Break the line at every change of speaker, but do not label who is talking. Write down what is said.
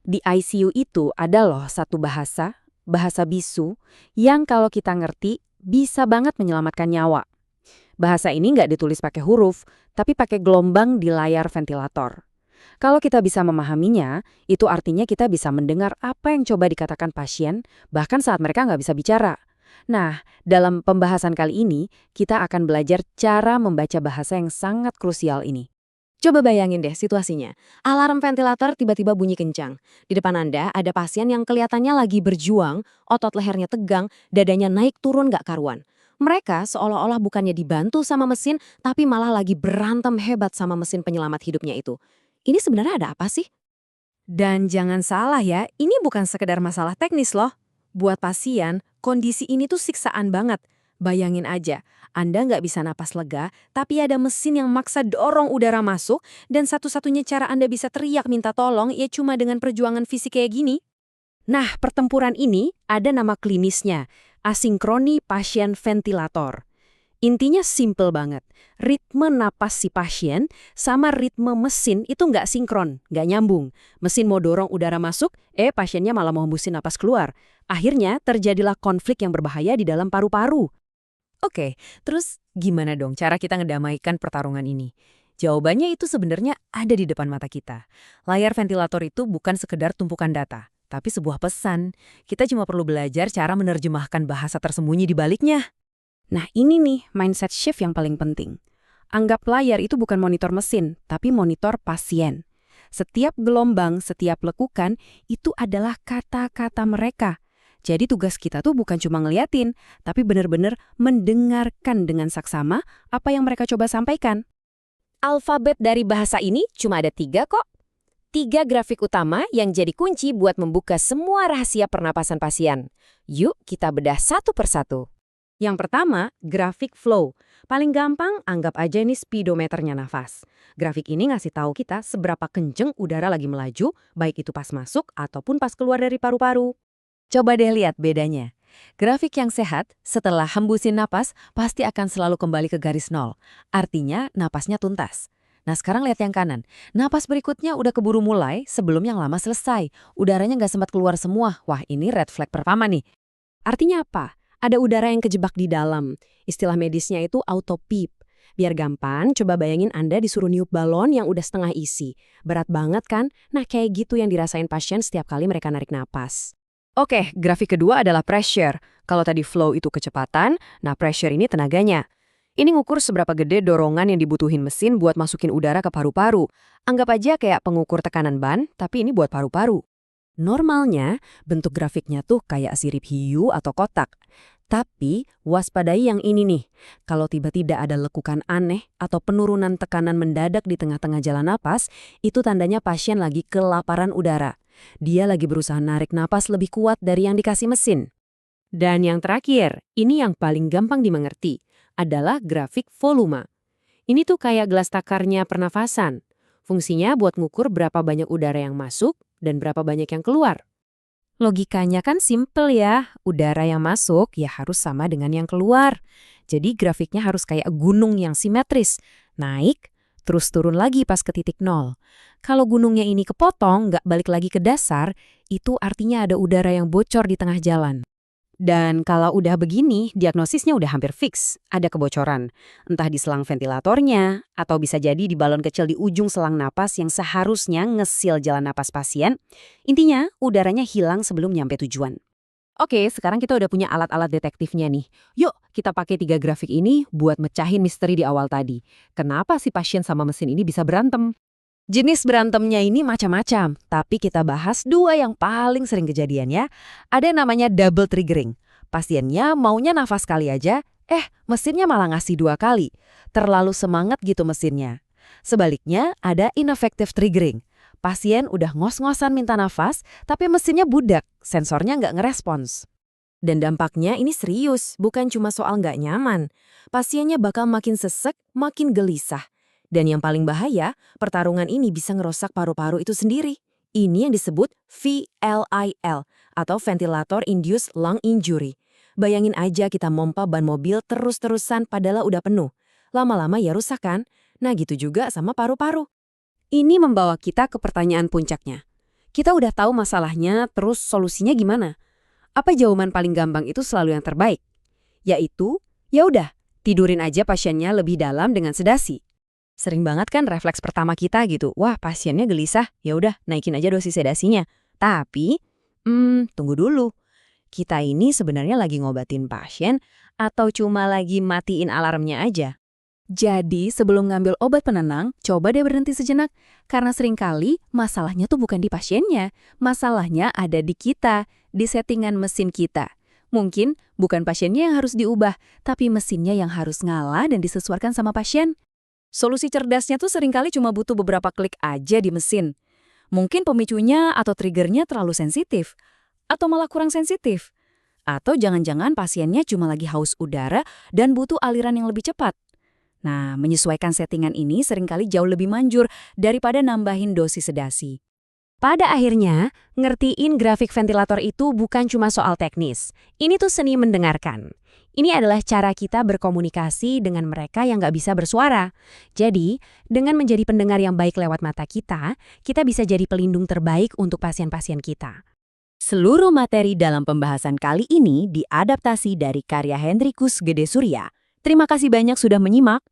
Di ICU itu ada loh satu bahasa bisu, yang kalau kita ngerti bisa banget menyelamatkan nyawa. Bahasa ini nggak ditulis pakai huruf, tapi pakai gelombang di layar ventilator. Kalau kita bisa memahaminya, itu artinya kita bisa mendengar apa yang coba dikatakan pasien, bahkan saat mereka nggak bisa bicara. Nah, dalam pembahasan kali ini, kita akan belajar cara membaca bahasa yang sangat krusial ini.
Coba bayangin deh situasinya. Alarm ventilator tiba-tiba bunyi kencang. Di depan Anda ada pasien yang kelihatannya lagi berjuang, otot lehernya tegang, dadanya naik turun gak karuan. Mereka seolah-olah bukannya dibantu sama mesin, tapi malah lagi berantem hebat sama mesin penyelamat hidupnya itu. Ini sebenarnya ada apa sih?
Dan jangan salah ya, ini bukan sekedar masalah teknis loh. Buat pasien, kondisi ini tuh siksaan banget. Bayangin aja, Anda nggak bisa napas lega, tapi ada mesin yang maksa dorong udara masuk, dan satu-satunya cara Anda bisa teriak minta tolong ya cuma dengan perjuangan fisik kayak gini. Nah, pertempuran ini ada nama klinisnya, asinkroni pasien ventilator. Intinya simple banget. Ritme napas si pasien sama ritme mesin itu nggak sinkron, nggak nyambung. Mesin mau dorong udara masuk, pasiennya malah mau hembusin napas keluar. Akhirnya terjadilah konflik yang berbahaya di dalam paru-paru. Oke, terus gimana dong cara kita ngedamaikan pertarungan ini? Jawabannya itu sebenarnya ada di depan mata kita. Layar ventilator itu bukan sekedar tumpukan data, tapi sebuah pesan. Kita cuma perlu belajar cara menerjemahkan bahasa tersembunyi di baliknya. Nah ini nih mindset shift yang paling penting. Anggap layar itu bukan monitor mesin, tapi monitor pasien. Setiap gelombang, setiap lekukan, itu adalah kata-kata mereka. Jadi tugas kita tuh bukan cuma ngeliatin, tapi benar-benar mendengarkan dengan saksama apa yang mereka coba sampaikan.
Alfabet dari bahasa ini cuma ada 3 kok. 3 grafik utama yang jadi kunci buat membuka semua rahasia pernapasan pasien. Yuk kita bedah satu persatu.
Yang pertama, grafik flow. Paling gampang, anggap aja ini speedometernya nafas. Grafik ini ngasih tahu kita seberapa kenceng udara lagi melaju, baik itu pas masuk ataupun pas keluar dari paru-paru. Coba deh lihat bedanya. Grafik yang sehat, setelah hembusin napas, pasti akan selalu kembali ke garis nol. Artinya, napasnya tuntas. Nah sekarang lihat yang kanan. Napas berikutnya udah keburu mulai sebelum yang lama selesai. Udaranya nggak sempat keluar semua. Wah, ini red flag pertama nih. Artinya apa? Ada udara yang kejebak di dalam. Istilah medisnya itu autopip. Biar gampang, coba bayangin Anda disuruh niup balon yang udah setengah isi. Berat banget kan? Nah, kayak gitu yang dirasain pasien setiap kali mereka narik napas. Oke, grafik kedua adalah pressure. Kalau tadi flow itu kecepatan, nah pressure ini tenaganya. Ini ngukur seberapa gede dorongan yang dibutuhin mesin buat masukin udara ke paru-paru. Anggap aja kayak pengukur tekanan ban, tapi ini buat paru-paru. Normalnya, bentuk grafiknya tuh kayak sirip hiu atau kotak. Tapi, waspadai yang ini nih. Kalau tiba-tiba ada lekukan aneh atau penurunan tekanan mendadak di tengah-tengah jalan napas, itu tandanya pasien lagi kelaparan udara. Dia lagi berusaha narik napas lebih kuat dari yang dikasih mesin. Dan yang terakhir, ini yang paling gampang dimengerti, adalah grafik volume. Ini tuh kayak gelas takarnya pernafasan. Fungsinya buat ngukur berapa banyak udara yang masuk dan berapa banyak yang keluar. Logikanya kan simple ya, udara yang masuk ya harus sama dengan yang keluar. Jadi grafiknya harus kayak gunung yang simetris, naik, terus turun lagi pas ke titik nol. Kalau gunungnya ini kepotong, nggak balik lagi ke dasar, itu artinya ada udara yang bocor di tengah jalan. Dan kalau udah begini, diagnosisnya udah hampir fix, ada kebocoran. Entah di selang ventilatornya, atau bisa jadi di balon kecil di ujung selang napas yang seharusnya ngesil jalan napas pasien. Intinya, udaranya hilang sebelum nyampe tujuan. Oke, sekarang kita udah punya alat-alat detektifnya nih. Yuk, kita pakai 3 grafik ini buat mecahin misteri di awal tadi. Kenapa si pasien sama mesin ini bisa berantem? Jenis berantemnya ini macam-macam, tapi kita bahas 2 yang paling sering kejadian ya. Ada yang namanya double triggering. Pasiennya maunya nafas kali aja, mesinnya malah ngasih 2 kali. Terlalu semangat gitu mesinnya. Sebaliknya ada ineffective triggering. Pasien udah ngos-ngosan minta nafas, tapi mesinnya budak, sensornya nggak ngerespons. Dan dampaknya ini serius, bukan cuma soal nggak nyaman. Pasiennya bakal makin sesek, makin gelisah. Dan yang paling bahaya, pertarungan ini bisa ngerusak paru-paru itu sendiri. Ini yang disebut VLIL atau Ventilator Induced Lung Injury. Bayangin aja kita mompa ban mobil terus-terusan padahal udah penuh. Lama-lama ya rusak kan? Nah gitu juga sama paru-paru. Ini membawa kita ke pertanyaan puncaknya.
Kita udah tahu masalahnya, terus solusinya gimana? Apa jawaban paling gampang itu selalu yang terbaik? Yaitu, ya udah, tidurin aja pasiennya lebih dalam dengan sedasi.
Sering banget kan refleks pertama kita gitu, wah pasiennya gelisah, ya udah naikin aja dosis sedasinya. Tapi, tunggu dulu. Kita ini sebenarnya lagi ngobatin pasien atau cuma lagi matiin alarmnya aja?
Jadi, sebelum ngambil obat penenang, coba deh berhenti sejenak. Karena seringkali masalahnya tuh bukan di pasiennya. Masalahnya ada di kita, di settingan mesin kita. Mungkin bukan pasiennya yang harus diubah, tapi mesinnya yang harus ngalah dan disesuaikan sama pasien.
Solusi cerdasnya tuh seringkali cuma butuh beberapa klik aja di mesin. Mungkin pemicunya atau triggernya terlalu sensitif. Atau malah kurang sensitif. Atau jangan-jangan pasiennya cuma lagi haus udara dan butuh aliran yang lebih cepat. Nah, menyesuaikan settingan ini seringkali jauh lebih manjur daripada nambahin dosis sedasi.
Pada akhirnya, ngertiin grafik ventilator itu bukan cuma soal teknis. Ini tuh seni mendengarkan. Ini adalah cara kita berkomunikasi dengan mereka yang nggak bisa bersuara. Jadi, dengan menjadi pendengar yang baik lewat mata kita bisa jadi pelindung terbaik untuk pasien-pasien kita.
Seluruh materi dalam pembahasan kali ini diadaptasi dari karya Hendrikus Gede Surya. Terima kasih banyak sudah menyimak.